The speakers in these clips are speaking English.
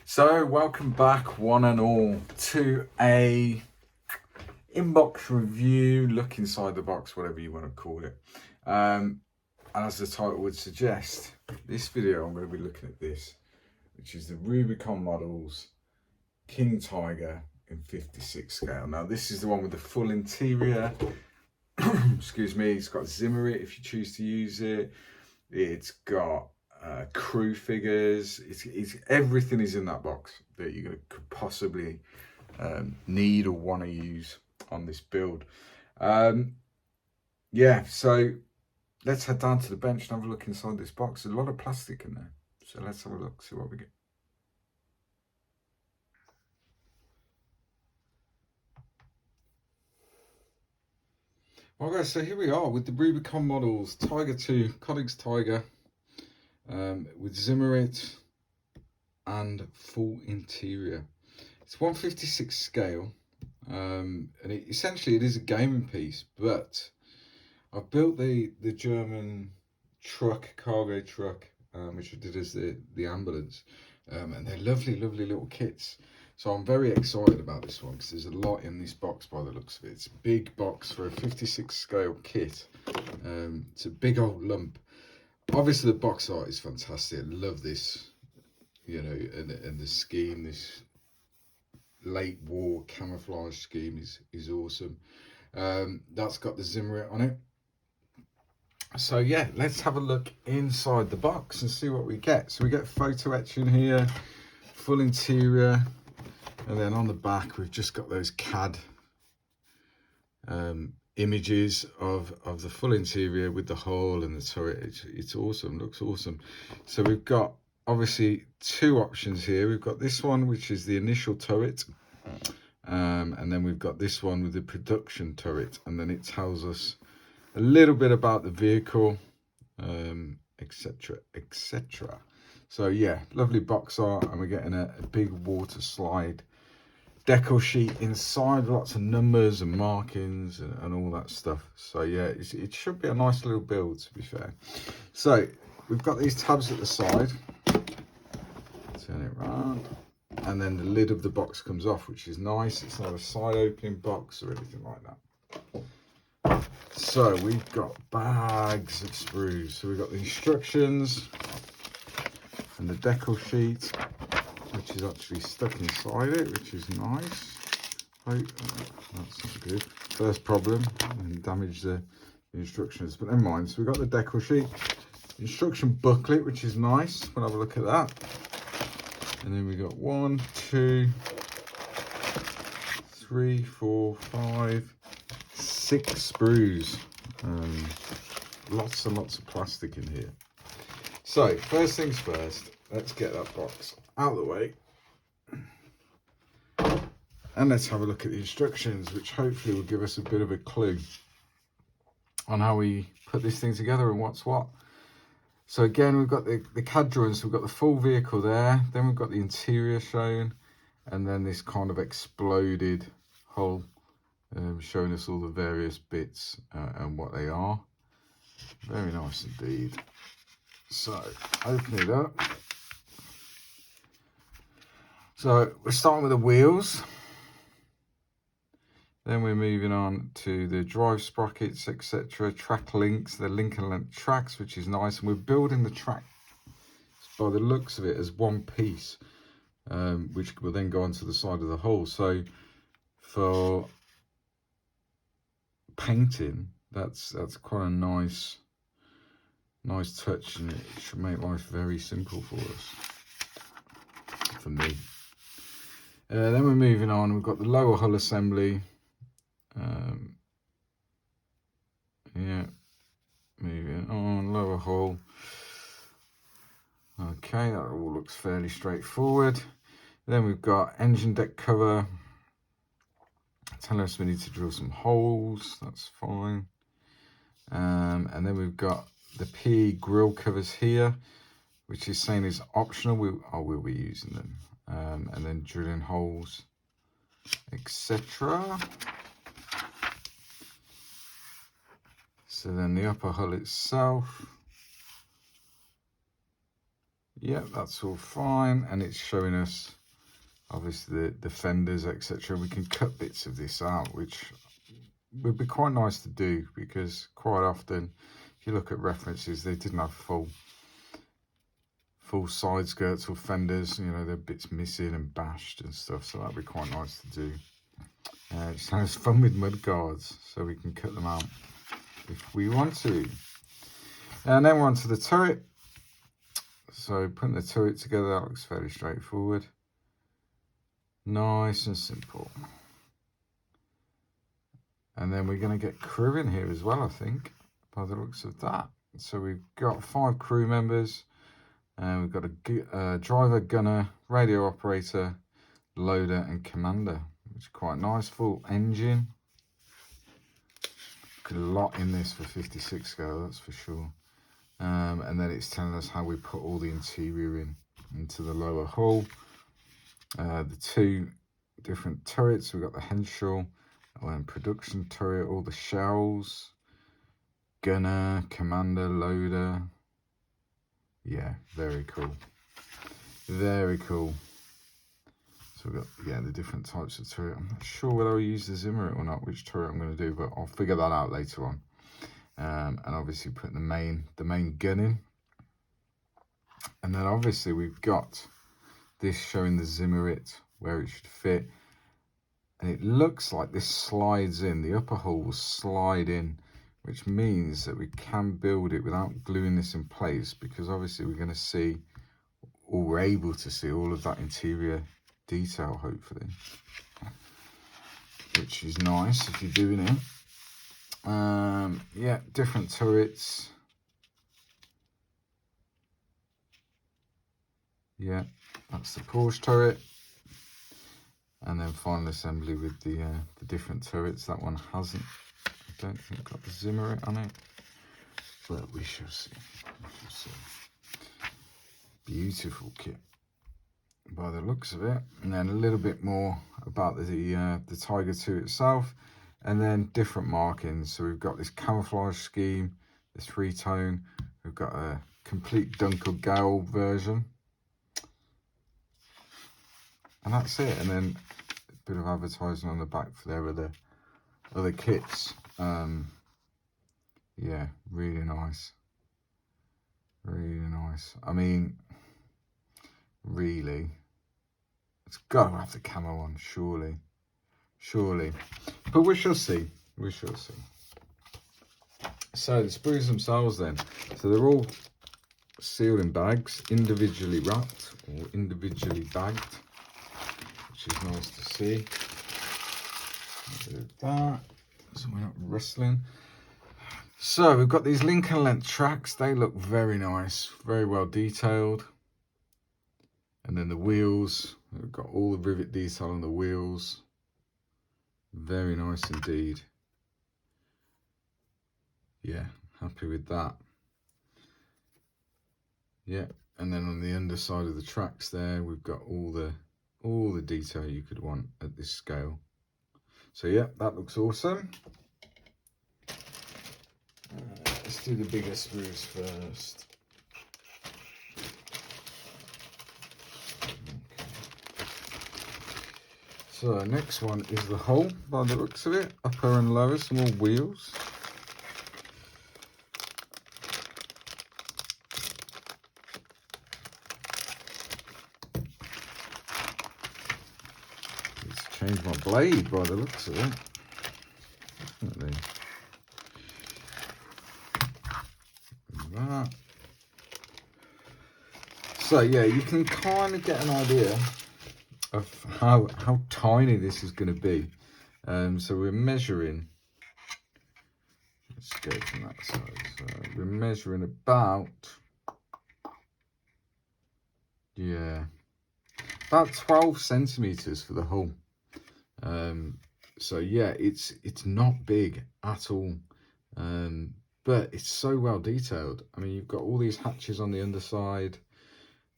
So welcome back one and all to a inbox review, look inside the box, whatever you want to call it. And as the title would suggest, this video I'm going to be looking at this, which is the Rubicon models King Tiger in 56 scale. Now this is the one with the full interior. Excuse me, it's got Zimmerit if you choose to use it. It's got crew figures. It's everything is in that box that you could possibly need or want to use on this build. Yeah, so let's head down to the bench and have a look inside this box. There's a lot of plastic in there, so let's have a look, see what we get. Well guys, so here we are with the Rubicon models Tiger 2, Koenigs Tiger, with Zimmerit and full interior. It's 1/56 scale, and essentially it is a gaming piece, but I've built the German truck, cargo truck, which I did as the ambulance, and they're lovely little kits. So I'm very excited about this one because there's a lot in this box by the looks of it. It's a big box for a 56 scale kit. It's a big old lump. Obviously the box art is fantastic. I love this, you know, and the scheme, this late war camouflage scheme is awesome. That's got the Zimmerit on it. So yeah, let's have a look inside the box and see what we get. So we get photo etching here, full interior, and then on the back we've just got those CAD images of the full interior with the hull and the turret. It's awesome, looks awesome. So we've got obviously two options here. We've got this one, which is the initial turret, and then we've got this one with the production turret, and then it tells us a little bit about the vehicle, etc, etc. So yeah, lovely box art, and we're getting a big water slide decal sheet inside, lots of numbers and markings and all that stuff. So yeah, it should be a nice little build, to be fair. So we've got these tabs at the side, turn it around, and then the lid of the box comes off, which is nice. It's not a side opening box or anything like that. So we've got bags of sprues. So we've got the instructions and the decal sheet, which is actually stuck inside it, which is nice. Oh, that's not good. First problem, and damage the instructions, but never mind. So we've got the decal sheet, instruction booklet, which is nice. We'll have a look at that. And then we got 1, 2, 3, 4, 5, 6 sprues. Lots and lots of plastic in here. So first things first, let's get that box out of the way and let's have a look at the instructions, which hopefully will give us a bit of a clue on how we put this thing together and what's what. So again, we've got the CAD drawings. So we've got the full vehicle there, then we've got the interior shown, and then this kind of exploded hull, showing us all the various bits and what they are. Very nice indeed. So open it up. So we're starting with the wheels, then we're moving on to the drive sprockets, etc, track links, the link and length tracks, which is nice, and we're building the track by the looks of it as one piece, which will then go onto the side of the hull. So for painting, that's quite a nice touch, and it should make life very simple for us, for me. Then we're moving on. We've got the lower hull assembly. Yeah, moving on, lower hull. Okay, that all looks fairly straightforward. Then we've got engine deck cover, telling us we need to drill some holes. That's fine. And then we've got the PE grill covers here, which is saying is optional. We'll be using them. And then drilling holes, etc. So then the upper hull itself, Yeah, that's all fine, and it's showing us obviously the fenders, etc. We can cut bits of this out, which would be quite nice to do, because quite often if you look at references, they didn't have full side skirts or fenders, you know, they're bits missing and bashed and stuff, so that'd be quite nice to do. It sounds fun with mud guards, so we can cut them out if we want to. And then we're on to the turret. So putting the turret together, that looks fairly straightforward. Nice and simple. And then we're going to get crew in here as well, I think, by the looks of that. So we've got 5 crew members, and we've got a driver, gunner, radio operator, loader and commander, which is quite nice. Full engine. A lot in this for 56 scale, that's for sure. And then it's telling us how we put all the interior into the lower hull. The 2 different turrets, we've got the Henschel and production turret, all the shells, gunner, commander, loader. Yeah, very cool. Very cool. So we've got, yeah, the different types of turret. I'm not sure whether I'll use the Zimmerit or not, which turret I'm going to do, but I'll figure that out later on. And obviously put the main gun in. And then obviously we've got this showing the Zimmerit where it should fit. And it looks like this slides in, the upper hull will slide in, which means that we can build it without gluing this in place, because obviously we're going to see, or we're able to see, all of that interior detail, hopefully, which is nice if you're doing it. Yeah, different turrets. Yeah, that's the Porsche turret. And then final assembly with the different turrets. That one hasn't, I don't think, got the Zimmerit on it, but we shall see. We shall see. Beautiful kit by the looks of it. And then a little bit more about the Tiger 2 itself, and then different markings. So we've got this camouflage scheme, this 3-tone. We've got a complete Dunkel Gale version, and that's it. And then a bit of advertising on the back for their other kits. Yeah, really nice. Really nice. I mean, really, it's got to have the camo on, surely. Surely. But we shall see. We shall see. So the sprues themselves then. So they're all sealed in bags, individually wrapped or individually bagged, which is nice to see. Do that, so we're not rustling. So we've got these Lincoln length tracks. They look very nice, very well detailed. And then the wheels, we've got all the rivet detail on the wheels. Very nice indeed. Yeah, happy with that. Yeah, and then on the underside of the tracks there, we've got all the detail you could want at this scale. So yeah, that looks awesome. Let's do the bigger sprues first. Okay. So next one is the hull by the looks of it, upper and lower, some more wheels. Let's change my blade by the looks of it. Definitely. That. So yeah, you can kind of get an idea of how tiny this is going to be. So we're measuring, let's go from that side. So we're measuring about, yeah, about 12 centimeters for the hull. So yeah, it's not big at all, but it's so well detailed. I mean, you've got all these hatches on the underside,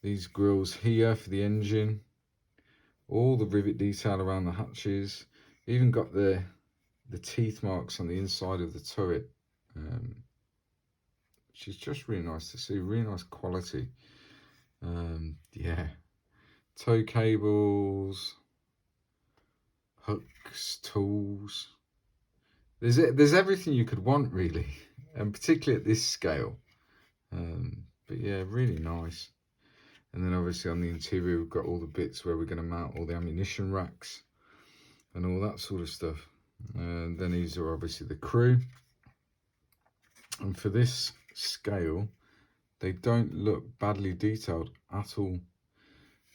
these grills here for the engine, all the rivet detail around the hatches, even got the teeth marks on the inside of the turret, which is just really nice to see, really nice quality. Yeah, tow cables, hooks, tools. There's everything you could want really, and particularly at this scale. But yeah, really nice. And then obviously on the interior we've got all the bits where we're going to mount all the ammunition racks and all that sort of stuff. And then these are obviously the crew. And for this scale, they don't look badly detailed at all.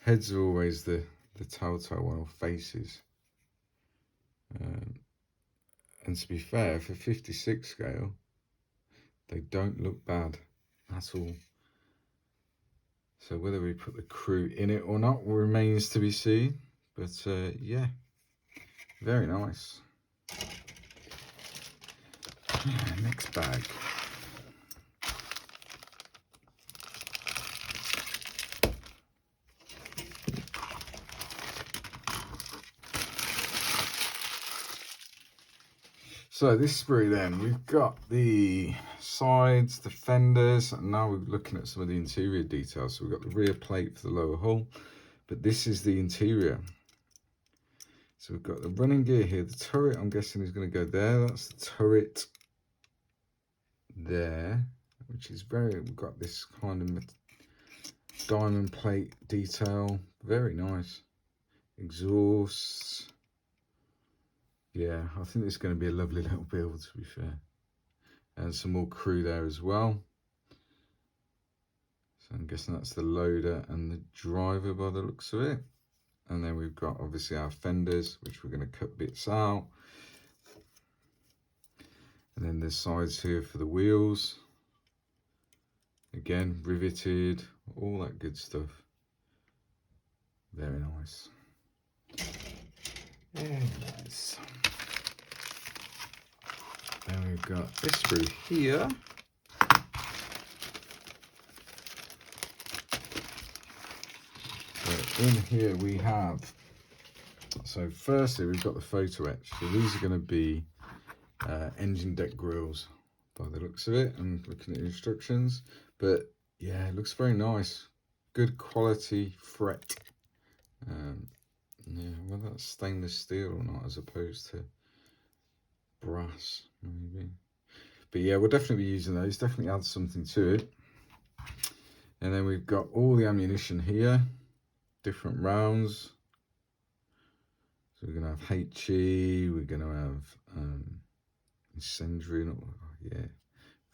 Heads are always the telltale one, or faces. And to be fair, for 56 scale, they don't look bad at all. So whether we put the crew in it or not remains to be seen. But yeah, very nice. Next bag. So this sprue then, we've got the sides, the fenders, and now we're looking at some of the interior details. So we've got the rear plate for the lower hull, but this is the interior. So we've got the running gear here. The turret, I'm guessing, is going to go there. That's the turret there, which is we've got this kind of diamond plate detail. Very nice. Exhausts. Yeah, I think it's going to be a lovely little build, to be fair. And some more crew there as well. So I'm guessing that's the loader and the driver by the looks of it. And then we've got obviously our fenders, which we're going to cut bits out. And then the sides here for the wheels. Again, riveted, all that good stuff. Very nice. Very nice. Then we've got this sprue here. So in here we have, so firstly we've got the photo etch. So these are going to be engine deck grills by the looks of it, and looking at the instructions. But yeah, it looks very nice. Good quality fret. Yeah, whether that's stainless steel or not, as opposed to brass maybe. But yeah, we'll definitely be using those. Definitely add something to it. And then we've got all the ammunition here, different rounds. So we're going to have HE, we're going to have incendiary. Yeah,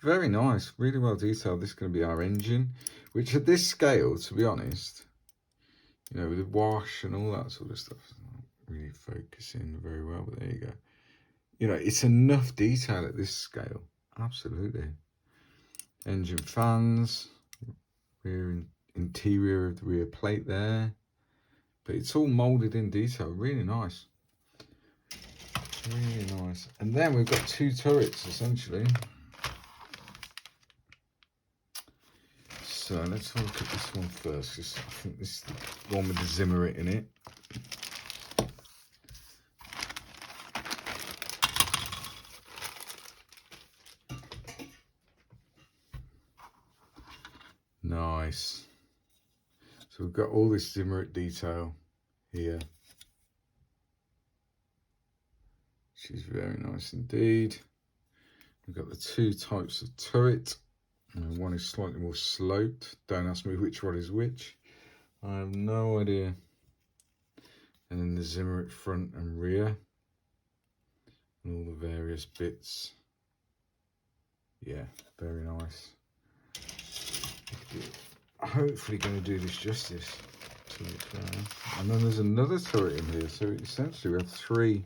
very nice, really well detailed. This is going to be our engine, which at this scale, to be honest, you know, with the wash and all that sort of stuff, it's not really focusing very well, but there you go. You know, it's enough detail at this scale, absolutely. Engine fans, rear interior of the rear plate there, but it's all molded in detail, really nice. Really nice. And then we've got two turrets essentially. So let's have a look at this one first, because I think this is the one with the Zimmerit in it. Nice. So we've got all this Zimmerit detail here, which is very nice indeed. We've got the two types of turret. One is slightly more sloped. Don't ask me which one is which. I have no idea. And then the Zimmerit front and rear. And all the various bits. Yeah, very nice. Hopefully going to do this justice. And then there's another turret in here. So essentially we have three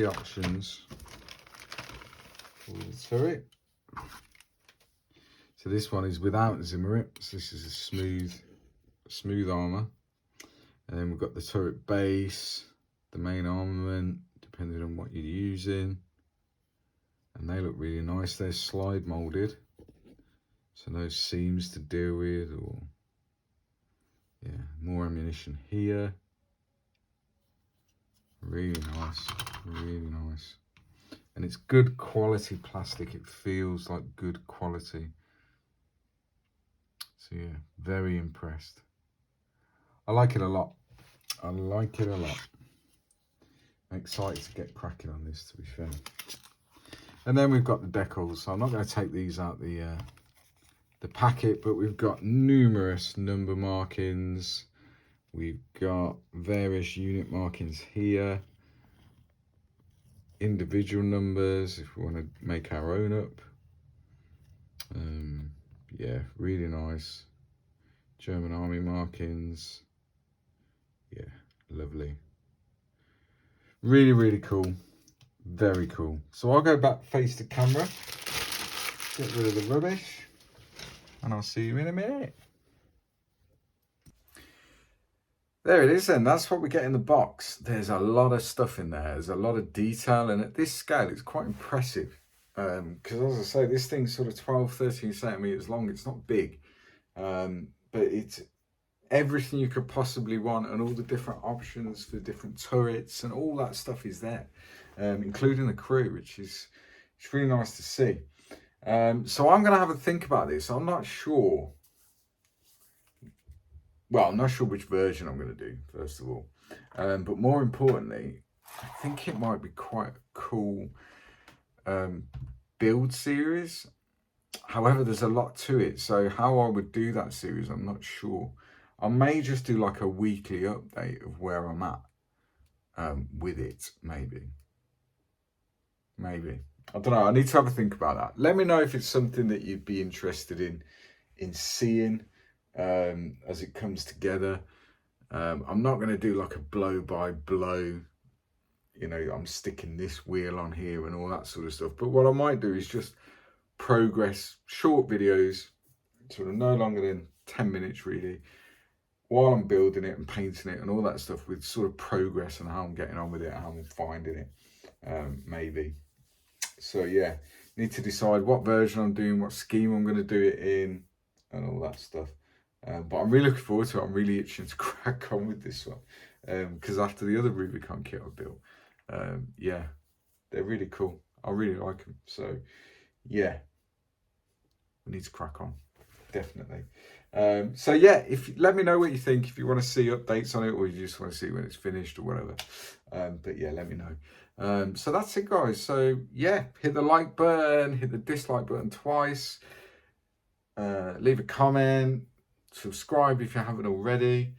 options for the turret. So this one is without Zimmerit. So this is a smooth armour. And then we've got the turret base, the main armament, depending on what you're using. And they look really nice. They're slide moulded. So no seams to deal with, or yeah, more ammunition here. Really nice, really nice. And it's good quality plastic. It feels like good quality. So yeah, very impressed. I like it a lot. I like it a lot. I'm excited to get cracking on this, to be fair. And then we've got the decals. So I'm not going to take these out the packet, but we've got numerous number markings. We've got various unit markings here. Individual numbers if we want to make our own up. Yeah, really nice. German army markings. Yeah, lovely. Really, really cool. Very cool. So I'll go back, face the camera, get rid of the rubbish, and I'll see you in a minute. There it is then, that's what we get in the box. There's a lot of stuff in there, there's a lot of detail, and at this scale it's quite impressive. Because as I say, this thing's sort of 12, 13 centimeters long, it's not big. But it's everything you could possibly want, and all the different options for different turrets and all that stuff is there, including the crew, which is it's really nice to see. So I'm going to have a think about this. I'm not sure. Well, I'm not sure which version I'm going to do, first of all. But more importantly, I think it might be quite a cool build series. However, there's a lot to it. So how I would do that series, I'm not sure. I may just do like a weekly update of where I'm at with it, maybe. Maybe. I don't know. I need to have a think about that. Let me know if it's something that you'd be interested in seeing as it comes together. I'm not going to do like a blow by blow, you know, I'm sticking this wheel on here and all that sort of stuff. But what I might do is just progress, short videos, sort of no longer than 10 minutes really, while I'm building it and painting it and all that stuff, with sort of progress and how I'm getting on with it, how I'm finding it, maybe. So yeah, need to decide what version I'm doing, what scheme I'm going to do it in, and all that stuff. But I'm really looking forward to it. I'm really itching to crack on with this one, because after the other Rubicon kit I built, yeah, they're really cool. I really like them. So yeah, we need to crack on, definitely. So yeah, let me know what you think, if you want to see updates on it, or you just want to see when it's finished or whatever. But yeah, let me know. So that's it, guys. So yeah, hit the like button, hit the dislike button twice, leave a comment, subscribe if you haven't already,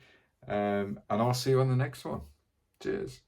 and I'll see you on the next one. Cheers.